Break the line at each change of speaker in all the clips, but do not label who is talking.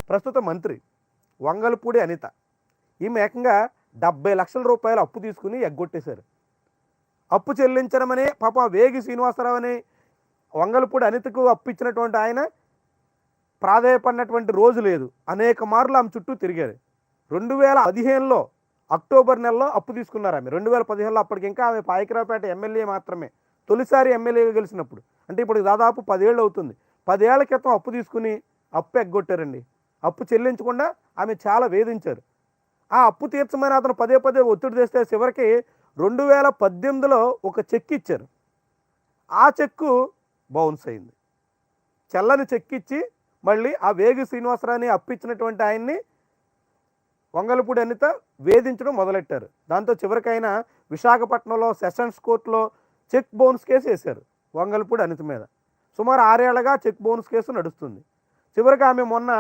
ప్రస్తుత మంత్రి వంగలపూడి అనిత. ఈమె ఏకంగా 70 లక్షల రూపాయలు అప్పు తీసుకుని ఎగ్గొట్టేశారు. అప్పు చెల్లించడమని పాపం వేగి శ్రీనివాసరావు అని వంగలపూడి అనితకు అప్పు ఇచ్చినటువంటి ఆయన ప్రాధేయపడినటువంటి రోజు లేదు. అనేక మార్లు ఆమె చుట్టూ తిరిగారు. 2015లో అక్టోబర్ నెలలో అప్పు తీసుకున్నారు ఆమె. 2015లో అప్పటికి ఇంకా ఆమె పాయకరావుపేట ఎమ్మెల్యే మాత్రమే, తొలిసారి ఎమ్మెల్యేగా గెలిచినప్పుడు. అంటే ఇప్పుడు దాదాపు 10 ఏళ్ళు అవుతుంది. 10 ఏళ్ల క్రితం అప్పు తీసుకుని అప్పు ఎగ్గొట్టారండి. అప్పు చెల్లించకుండా ఆమె చాలా వేధించారు. ఆ అప్పు తీర్చమని అతను పదే పదే ఒత్తిడి తెస్తే చివరికి 2018లో ఒక చెక్ ఇచ్చారు. ఆ చెక్కు బౌన్స్ అయింది. చెల్లని చెక్ ఇచ్చి మళ్ళీ ఆ వేగి శ్రీనివాసరావుని అప్పిచ్చినటువంటి ఆయన్ని వంగలపూడి అనిత వేధించడం మొదలెట్టారు. దాంతో చివరికైనా విశాఖపట్నంలో సెషన్స్ కోర్టులో చెక్ బౌన్స్ కేసు వేశారు వంగలపూడి అనిత మీద. సుమారు 6 ఏళ్లగా చెక్ బౌన్స్ కేసు నడుస్తుంది. చివరికి ఆమె మొన్న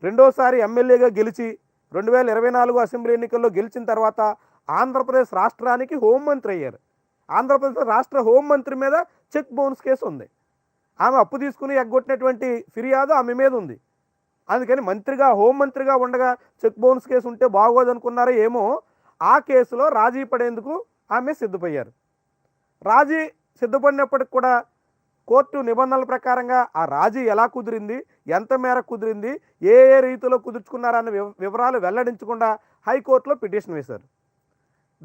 రెండోసారి ఎమ్మెల్యేగా గెలిచి 2024 అసెంబ్లీ ఎన్నికల్లో గెలిచిన తర్వాత ఆంధ్రప్రదేశ్ రాష్ట్రానికి హోంమంత్రి అయ్యారు. ఆంధ్రప్రదేశ్ రాష్ట్ర హోంమంత్రి మీద చెక్ బౌన్స్ కేసు ఉంది. ఆమె అప్పు తీసుకుని ఎగ్గొట్టినటువంటి ఫిర్యాదు ఆమె మీద ఉంది. అందుకని మంత్రిగా హోంమంత్రిగా ఉండగా చెక్ బౌన్స్ కేసు ఉంటే బాగోదనుకున్నారో ఏమో, ఆ కేసులో రాజీ పడేందుకు ఆమె సిద్ధపయ్యారు. రాజీ సిద్ధపడినప్పటికి కూడా కోర్టు నిబంధనల ప్రకారంగా ఆ రాజీ ఎలా కుదిరింది, ఎంత మేర కుదిరింది, ఏ ఏ రీతిలో కుదుర్చుకున్నారన్న వివరాలు వెల్లడించకుండా హైకోర్టులో పిటిషన్ వేశారు.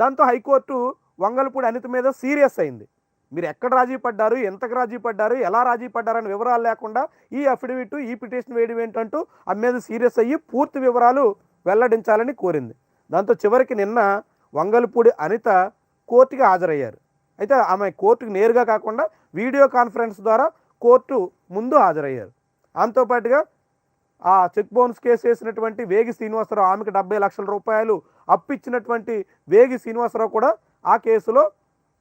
దాంతో హైకోర్టు వంగలపూడి అనిత మీద సీరియస్ అయింది. మీరు ఎక్కడ రాజీ పడ్డారు, ఎంతకు రాజీ పడ్డారు, ఎలా రాజీ పడ్డారని వివరాలు లేకుండా ఈ అఫిడవిట్ ఈ పిటిషన్ వేయడం ఏంటంటూ ఆమె మీద సీరియస్ అయ్యి పూర్తి వివరాలు వెల్లడించాలని కోరింది. దాంతో చివరికి నిన్న వంగలపూడి అనిత కోర్టుకి హాజరయ్యారు. అయితే ఆమె కోర్టుకు నేరుగా కాకుండా వీడియో కాన్ఫరెన్స్ ద్వారా కోర్టు ముందు హాజరయ్యారు. ఆమెతో పాటుగా ఆ చెక్ బౌన్స్ కేసు వేసినటువంటి వేగి శ్రీనివాసరావు, ఆమెకు 70 లక్షల రూపాయలు అప్పిచ్చినటువంటి వేగి శ్రీనివాసరావు కూడా ఆ కేసులో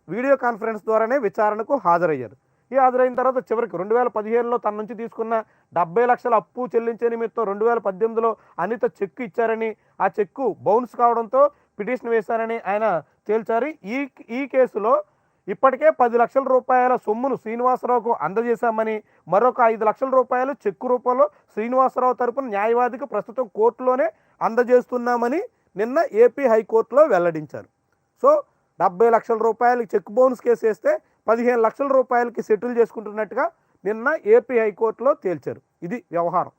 వీడియో కాన్ఫరెన్స్ ద్వారానే విచారణకు హాజరయ్యారు. ఈ హాజరైన తర్వాత చివరికి 2015లో తన నుంచి తీసుకున్న 70 లక్షల అప్పు చెల్లించే నిమిత్తం 2018లో అనిత చెక్కు ఇచ్చారని, ఆ చెక్కు బౌన్స్ కావడంతో పిటిషన్ వేశారని ఆయన తేల్చారు. ఈ కేసులో ఇప్పటికే 10 లక్షల రూపాయల సొమ్మును శ్రీనివాసరావుకు అందజేశామని, మరొక 5 లక్షల రూపాయలు చెక్కు రూపంలో శ్రీనివాసరావు తరపున న్యాయవాదికి ప్రస్తుతం కోర్టులోనే అందజేస్తున్నామని నిన్న ఏపీ హైకోర్టులో వెల్లడించారు. సో 70 లక్షల రూపాయలకి చెక్ బౌన్స్ కేసు వేస్తే 15 లక్షల రూపాయలకి సెటిల్ చేసుకుంటున్నట్టుగా నిన్న ఏపీ హైకోర్టులో తేల్చారు. ఇది వ్యవహారం.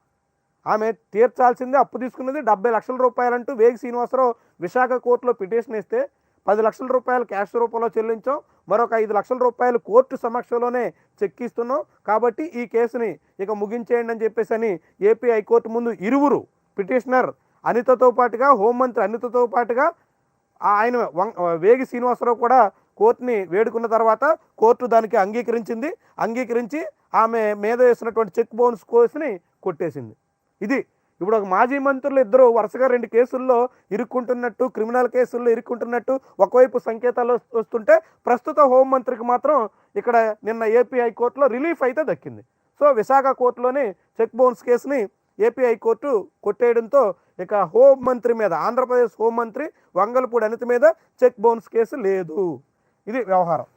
ఆమె తీర్చాల్సిందే అప్పు తీసుకున్నది 70 లక్షల రూపాయలంటూ వేగి శ్రీనివాసరావు విశాఖ కోర్టులో పిటిషన్ ఇస్తే 10 లక్షల రూపాయలు క్యాష్ రూపంలో చెల్లించాం, మరొక 5 లక్షల రూపాయలు కోర్టు సమక్షంలోనే చెక్ ఇస్తున్నాం, కాబట్టి ఈ కేసుని ఇక ముగించేయండి అని చెప్పేసి అని ఏపీ హైకోర్టు ముందు ఇరువురు పిటిషనర్ అనితతో పాటుగా హోంమంత్రి అనితతో పాటుగా ఆయన వేగి శ్రీనివాసరావు కూడా కోర్టుని వేడుకున్న తర్వాత కోర్టు దానికి అంగీకరించి ఆమె మీద వేసినటువంటి చెక్ బౌన్స్ కేసుని కొట్టేసింది. ఇది ఇప్పుడు ఒక మాజీ మంత్రులు ఇద్దరు వరుసగా 2 కేసుల్లో ఇరుక్కుంటున్నట్టు, క్రిమినల్ కేసుల్లో ఇరుక్కుంటున్నట్టు ఒకవైపు సంకేతాలు వస్తుంటే ప్రస్తుత హోంమంత్రికి మాత్రం ఇక్కడ నిన్న ఏపీ హైకోర్టులో రిలీఫ్ అయితే దక్కింది. సో విశాఖ కోర్టులోని చెక్ బౌన్స్ కేసుని ఏపీ హైకోర్టు కొట్టేయడంతో ఇక హోంమంత్రి మీద, ఆంధ్రప్రదేశ్ హోంమంత్రి వంగలపూడి అనిత మీద చెక్ బౌన్స్ కేసు లేదు. ఇది వ్యవహారం.